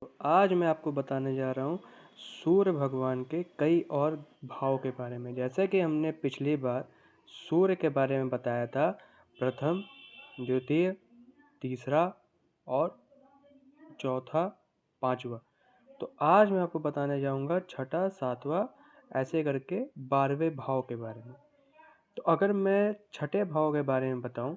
आज मैं आपको बताने जा रहा हूँ सूर्य भगवान के कई और भाव के बारे में। जैसा कि हमने पिछली बार सूर्य के बारे में बताया था, प्रथम, द्वितीय, तीसरा और चौथा, पांचवा। तो आज मैं आपको बताने जाऊंगा छठा, सातवां, ऐसे करके 12वें भाव के बारे में। तो अगर मैं छठे भाव के बारे में बताऊं,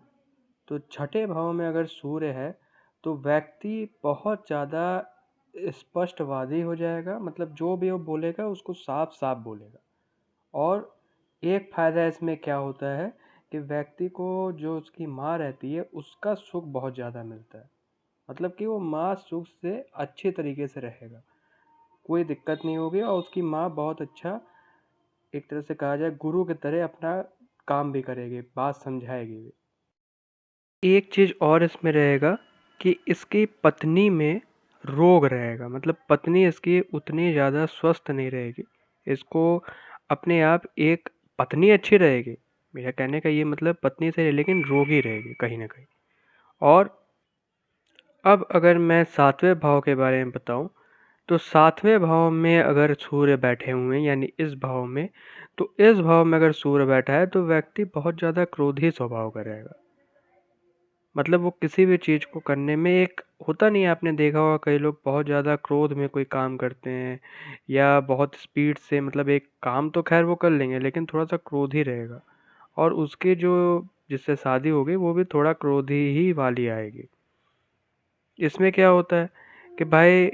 तो छठे भाव में अगर सूर्य है तो व्यक्ति बहुत ज़्यादा स्पष्टवादी हो जाएगा। मतलब जो भी वो बोलेगा उसको साफ साफ बोलेगा। और एक फायदा इसमें क्या होता है कि व्यक्ति को जो उसकी माँ रहती है उसका सुख बहुत ज़्यादा मिलता है। मतलब कि वो माँ सुख से अच्छे तरीके से रहेगा, कोई दिक्कत नहीं होगी और उसकी माँ बहुत अच्छा, एक तरह से कहा जाए गुरु की तरह अपना काम भी करेगी, बात समझाएगी भी। एक चीज़ और इसमें रहेगा कि इसकी पत्नी में रोग रहेगा। मतलब पत्नी इसकी उतनी ज़्यादा स्वस्थ नहीं रहेगी। इसको अपने आप एक पत्नी अच्छी रहेगी, मेरा कहने का ये मतलब पत्नी से, लेकिन रोगी रहेगी कहीं ना कहीं। और अब अगर मैं सातवें भाव के बारे में बताऊं, तो सातवें भाव में अगर सूर्य बैठे हुए हैं, यानी इस भाव में, तो इस भाव में अगर सूर्य बैठा है तो व्यक्ति बहुत ज़्यादा क्रोधी स्वभाव का रहेगा। मतलब वो किसी भी चीज़ को करने में, एक होता नहीं है, आपने देखा होगा कई लोग बहुत ज़्यादा क्रोध में कोई काम करते हैं या बहुत स्पीड से, मतलब एक काम तो खैर वो कर लेंगे लेकिन थोड़ा सा क्रोधी रहेगा। और उसकी जो, जिससे शादी होगी वो भी थोड़ा क्रोधी ही वाली आएगी। इसमें क्या होता है कि भाई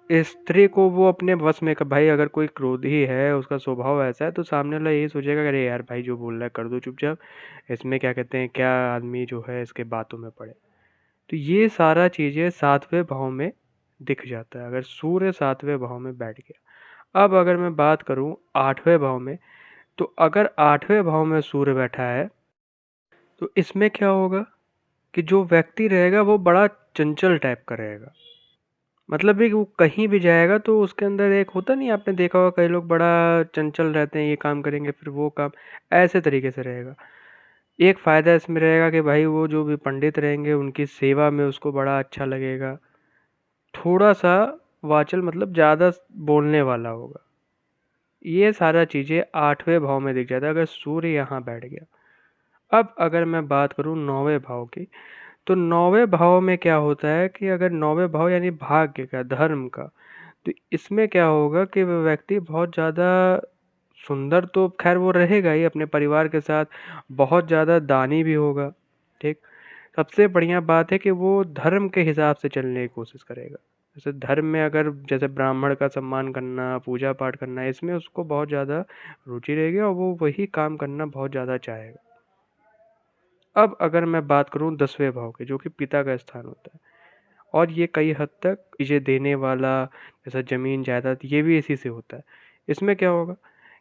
स्त्री को वो अपने वश में, का भाई अगर कोई क्रोधी है, उसका स्वभाव ऐसा है, तो सामने वाला यही सोचेगा कि अरे यार भाई जो बोल रहा है कर दो चुपचाप, इसमें क्या कहते हैं, क्या आदमी जो है इसके बातों में पड़े। तो ये सारा चीज़ें सातवें भाव में दिख जाता है अगर सूर्य सातवें भाव में बैठ गया। अब अगर मैं बात करूं आठवें भाव में, तो अगर आठवें भाव में सूर्य बैठा है तो इसमें क्या होगा कि जो व्यक्ति रहेगा वो बड़ा चंचल टाइप का रहेगा। मतलब भी वो कहीं भी जाएगा तो उसके अंदर एक होता नहीं, आपने देखा होगा कई लोग बड़ा चंचल रहते हैं, ये काम करेंगे फिर वो काम, ऐसे तरीके से रहेगा। एक फ़ायदा इसमें रहेगा कि भाई वो जो भी पंडित रहेंगे उनकी सेवा में उसको बड़ा अच्छा लगेगा। थोड़ा सा वाचल, मतलब ज़्यादा बोलने वाला होगा। ये सारा चीज़ें आठवें भाव में दिख जाता है अगर सूर्य यहाँ बैठ गया। अब अगर मैं बात करूँ नौवें भाव की, तो नौवें भाव में क्या होता है कि अगर नौवें भाव यानी भाग्य का, धर्म का, तो इसमें क्या होगा कि वह व्यक्ति बहुत ज़्यादा सुंदर तो खैर वो रहेगा ही अपने परिवार के साथ, बहुत ज़्यादा दानी भी होगा। ठीक। सबसे बढ़िया बात है कि वो धर्म के हिसाब से चलने की कोशिश करेगा। जैसे धर्म में अगर, जैसे ब्राह्मण का सम्मान करना, पूजा पाठ करना, इसमें उसको बहुत ज़्यादा रुचि रहेगी और वो वही काम करना बहुत ज़्यादा चाहेगा। अब अगर मैं बात करूं 10वें भाव की, जो कि पिता का स्थान होता है, और ये कई हद तक चीज़ें देने वाला, जैसा जमीन जायदाद, ये भी इसी से होता है। इसमें क्या होगा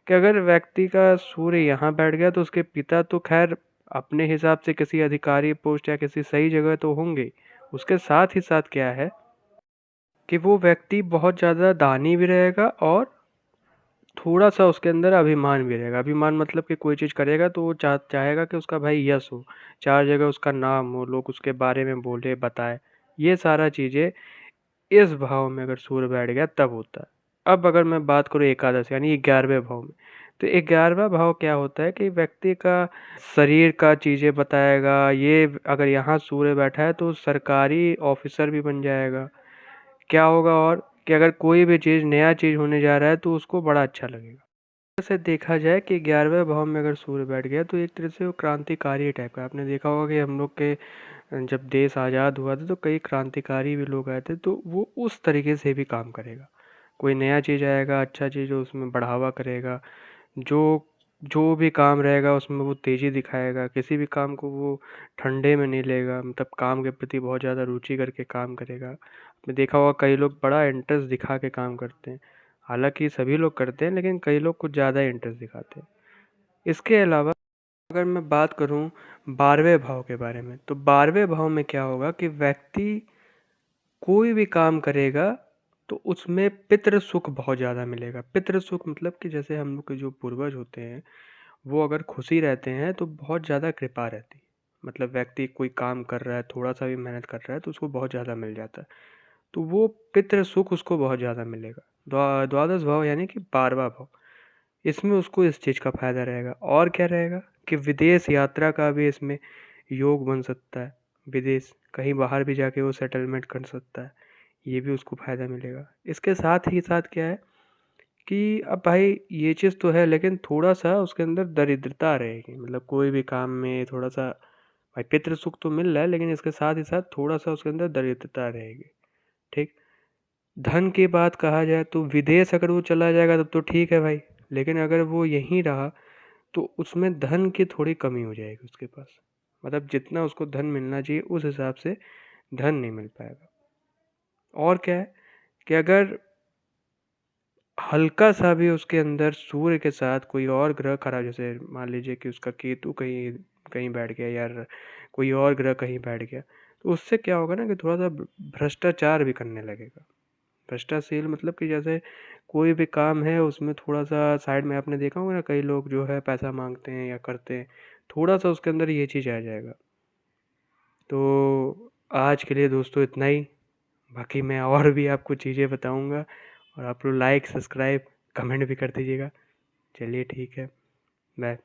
कि अगर व्यक्ति का सूर्य यहाँ बैठ गया तो उसके पिता तो खैर अपने हिसाब से किसी अधिकारी पोस्ट या किसी सही जगह तो होंगे। उसके साथ ही साथ क्या है कि वो व्यक्ति बहुत ज़्यादा दानी भी रहेगा और थोड़ा सा उसके अंदर अभिमान भी रहेगा। अभिमान मतलब कि कोई चीज़ करेगा तो वो चाहेगा कि उसका भाई यश हो, चार जगह उसका नाम हो, लोग उसके बारे में बोले बताए। ये सारा चीज़ें इस भाव में अगर सूर्य बैठ गया तब होता है। अब अगर मैं बात करूँ एकादश यानी 11वें भाव में, तो 11वां भाव क्या होता है कि व्यक्ति का शरीर का चीज़ें बताएगा। ये अगर यहाँ सूर्य बैठा है तो सरकारी ऑफिसर भी बन जाएगा। क्या होगा और कि अगर कोई भी चीज़, नया चीज़ होने जा रहा है तो उसको बड़ा अच्छा लगेगा। वैसे देखा जाए कि 11वें भाव में अगर सूर्य बैठ गया तो एक तरह से वो क्रांतिकारी टाइप का, आपने देखा होगा कि हम लोग के जब देश आज़ाद हुआ था तो कई क्रांतिकारी भी लोग आए थे, तो वो उस तरीके से भी काम करेगा। कोई नया चीज़ आएगा, अच्छा चीज़ हो, उसमें बढ़ावा करेगा। जो जो भी काम रहेगा उसमें वो तेज़ी दिखाएगा, किसी भी काम को वो ठंडे में नहीं लेगा, मतलब काम के प्रति बहुत ज़्यादा रुचि करके काम करेगा। आपने देखा होगा कई लोग बड़ा इंटरेस्ट दिखा के काम करते हैं, हालांकि सभी लोग करते हैं लेकिन कई लोग कुछ ज़्यादा इंटरेस्ट दिखाते हैं। इसके अलावा अगर मैं बात करूं 12वें भाव के बारे में, तो 12वें भाव में क्या होगा कि व्यक्ति कोई भी काम करेगा तो उसमें पितृ सुख बहुत ज़्यादा मिलेगा। पितृ सुख मतलब कि जैसे हम लोग के जो पूर्वज होते हैं वो अगर खुशी रहते हैं तो बहुत ज़्यादा कृपा रहती है। मतलब व्यक्ति कोई काम कर रहा है, थोड़ा सा भी मेहनत कर रहा है तो उसको बहुत ज़्यादा मिल जाता है। तो वो पितृ सुख उसको बहुत ज़्यादा मिलेगा। द्वादश भाव यानी कि 12वां भाव, इसमें उसको इस चीज़ का फ़ायदा रहेगा। और क्या रहेगा कि विदेश यात्रा का भी इसमें योग बन सकता है, विदेश कहीं बाहर भी जाके वो सेटलमेंट कर सकता है, ये भी उसको फ़ायदा मिलेगा। इसके साथ ही साथ क्या है कि अब भाई ये चीज़ तो है, लेकिन थोड़ा-सा उसके अंदर दरिद्रता रहेगी, मतलब कोई भी काम में थोड़ा-सा भाई पितृ सुख तो मिल रहा है, लेकिन इसके साथ ही साथ थोड़ा-सा उसके अंदर दरिद्रता रहेगी, ठीक? धन की बात कहा जाए तो विदेश अगर वो चला जाएगा तब तो ठीक है भाई, लेकिन अगर वो यहीं रहा तो उसमें धन की थोड़ी कमी हो जाएगी उसके पास, मतलब जितना उसको धन मिलना चाहिए उस हिसाब से धन नहीं मिल पाएगा। और क्या है कि अगर हल्का सा भी उसके अंदर सूर्य के साथ कोई और ग्रह खड़ा, जैसे मान लीजिए कि उसका केतु कहीं कहीं बैठ गया या कोई और ग्रह कहीं बैठ गया, तो उससे क्या होगा ना कि थोड़ा सा भ्रष्टाचार भी करने लगेगा। भ्रष्टाशील मतलब कि जैसे कोई भी काम है उसमें थोड़ा सा साइड में आपने देखा होगा ना, कई लोग जो है पैसा मांगते हैं या करते हैं, थोड़ा सा उसके अंदर ये चीज़ आ जाएगा। तो आज के लिए दोस्तों इतना ही, बाकी मैं और भी आपको चीज़ें बताऊंगा, और आप लोग लाइक सब्सक्राइब कमेंट भी कर दीजिएगा। चलिए ठीक है, बाय।